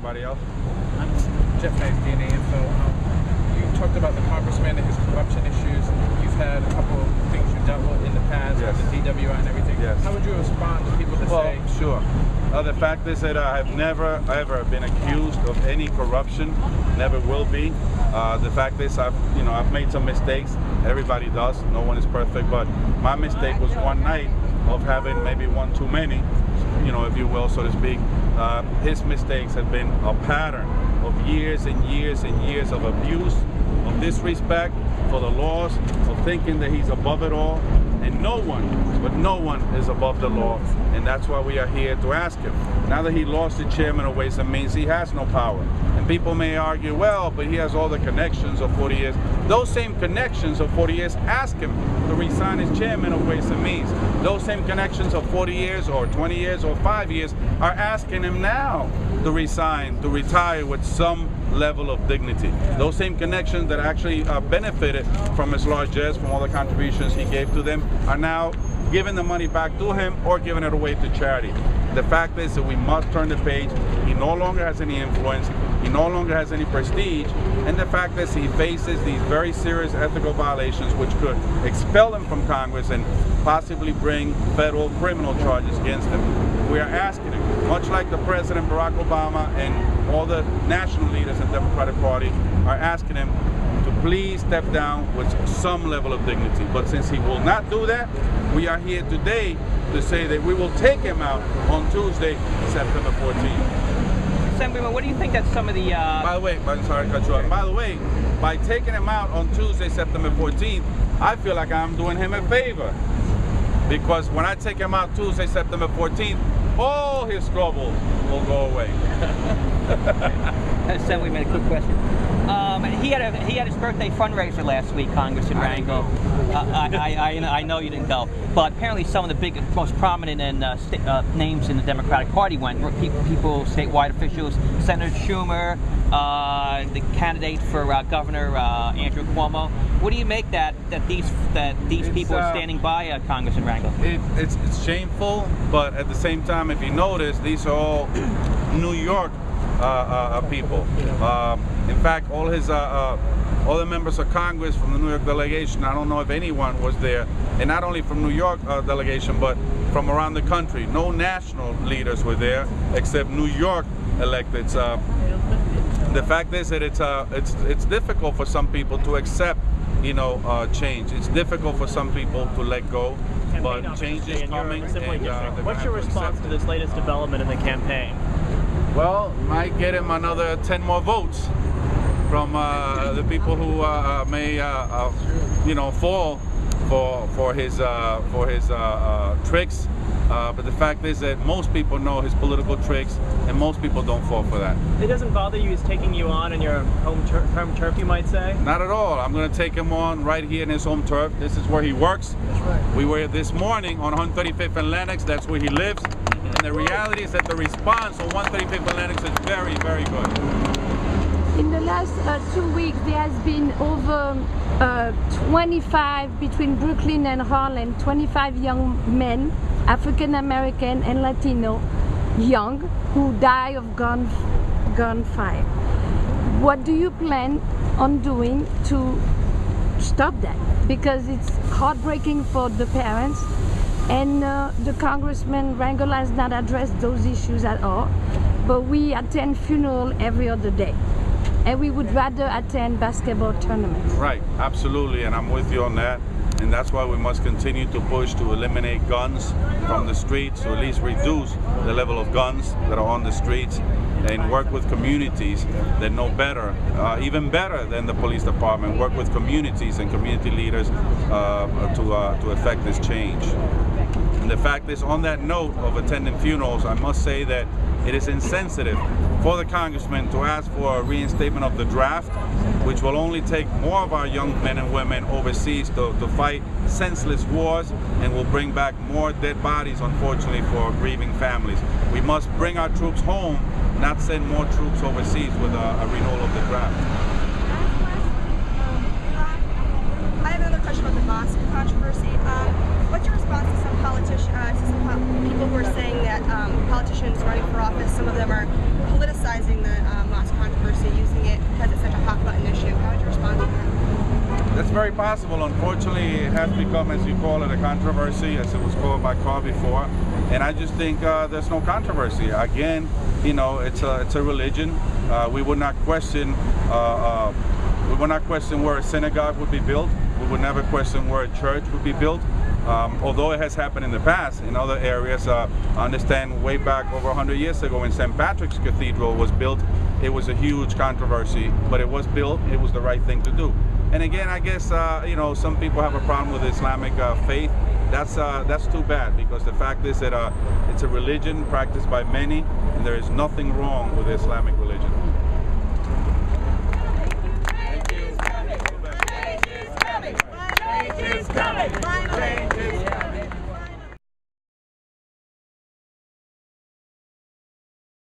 everybody else. I'm Jeff Knight's DNA Info. You talked about the congressman and his corruption issues. You've had a couple of things you dealt with in the past, Yes. with the DWI and everything. Yes. How would you respond to people that say... Sure. The fact is that I have never, ever been accused of any corruption. Never will be. The fact is, I've made some mistakes. Everybody does. No one is perfect. But my mistake was one night of having maybe one too many, if you will, so to speak. His mistakes have been a pattern of years and years and years of abuse, of disrespect for the laws, of thinking that he's above it all. And no one is above the law. And that's why we are here to ask him. Now that he lost the chairman of Ways and Means, he has no power. And people may argue, well, but he has all the connections of 40 years. Those same connections of 40 years ask him to resign as chairman of Ways and Means. Those same connections of 40 years or 20 years or 5 years are asking him now to resign, to retire with some level of dignity. Those same connections that actually benefited from his largesse, from all the contributions he gave to them, are now giving the money back to him or giving it away to charity. The fact is that we must turn the page. He no longer has any influence. He no longer has any prestige. And the fact is he faces these very serious ethical violations which could expel him from Congress and possibly bring federal criminal charges against him. We are asking him, much like the President Barack Obama and all the national leaders in the Democratic Party are asking him to please step down with some level of dignity. But since he will not do that, we are here today to say that we will take him out on Tuesday, September 14th. Assemblyman, what do you think that some of the... By the way, I'm sorry to cut you off. By the way, by taking him out on Tuesday, September 14th, I feel like I'm doing him a favor. Because when I take him out Tuesday, September 14th, all his troubles will go away. Assemblyman, a quick question. He had his birthday fundraiser last week, Congressman Rangel. I know you didn't go, but apparently some of the most prominent and names in the Democratic Party went. People, statewide officials, Senator Schumer, the candidate for governor, Andrew Cuomo. What do you make that these people are standing by Congressman Rangel? It's shameful, but at the same time, if you notice, these are all New York people. In fact, all the members of Congress from the New York delegation, I don't know if anyone was there, and not only from New York delegation, but from around the country. No national leaders were there except New York electeds. The fact is that it's difficult for some people to accept, change. It's difficult for some people to let go, but change is coming. What's your response to this latest development in the campaign? Well, might get him another 10 more votes from the people who may, fall for his tricks. But the fact is that most people know his political tricks, and most people don't fall for that. It doesn't bother you he's taking you on in your home turf, you might say? Not at all. I'm going to take him on right here in his home turf. This is where he works. That's right. We were this morning on 135th and Lenox. That's where he lives. And the reality is that the response on 135th and Lenox is very, very good. In the last 2 weeks, there has been over 25 between Brooklyn and Harlem, 25 young men, African American and Latino, young, who die of gunfire. What do you plan on doing to stop that? Because it's heartbreaking for the parents, and the Congressman Rangel has not addressed those issues at all. But we attend funeral every other day, and we would rather attend basketball tournaments. Right, absolutely, and I'm with you on that. And that's why we must continue to push to eliminate guns from the streets, to at least reduce the level of guns that are on the streets, and work with communities that know better, even better than the police department, work with communities and community leaders to effect this change. And the fact is, on that note of attending funerals, I must say that it is insensitive for the congressman to ask for a reinstatement of the draft, which will only take more of our young men and women overseas to fight senseless wars, and will bring back more dead bodies, unfortunately, for grieving families. We must bring our troops home, not send more troops overseas with a renewal of the draft. I have another question about the mosque controversy. What's your response to some politicians, people who are saying that politicians running for office, some of them are politicizing the very possible. Unfortunately, it has become, as you call it, a controversy, as it was called by Carl before. And I just think there's no controversy. Again, you know, it's a religion. We would not question. We would not question where a synagogue would be built. We would never question where a church would be built. Although it has happened in the past in other areas. I understand way back over 100 years ago when St. Patrick's Cathedral was built, it was a huge controversy, but it was built, it was the right thing to do. And again, I guess, you know, some people have a problem with Islamic faith. That's too bad, because the fact is that it's a religion practiced by many, and there is nothing wrong with the Islamic religion. Change is coming. Change is coming. Change is coming.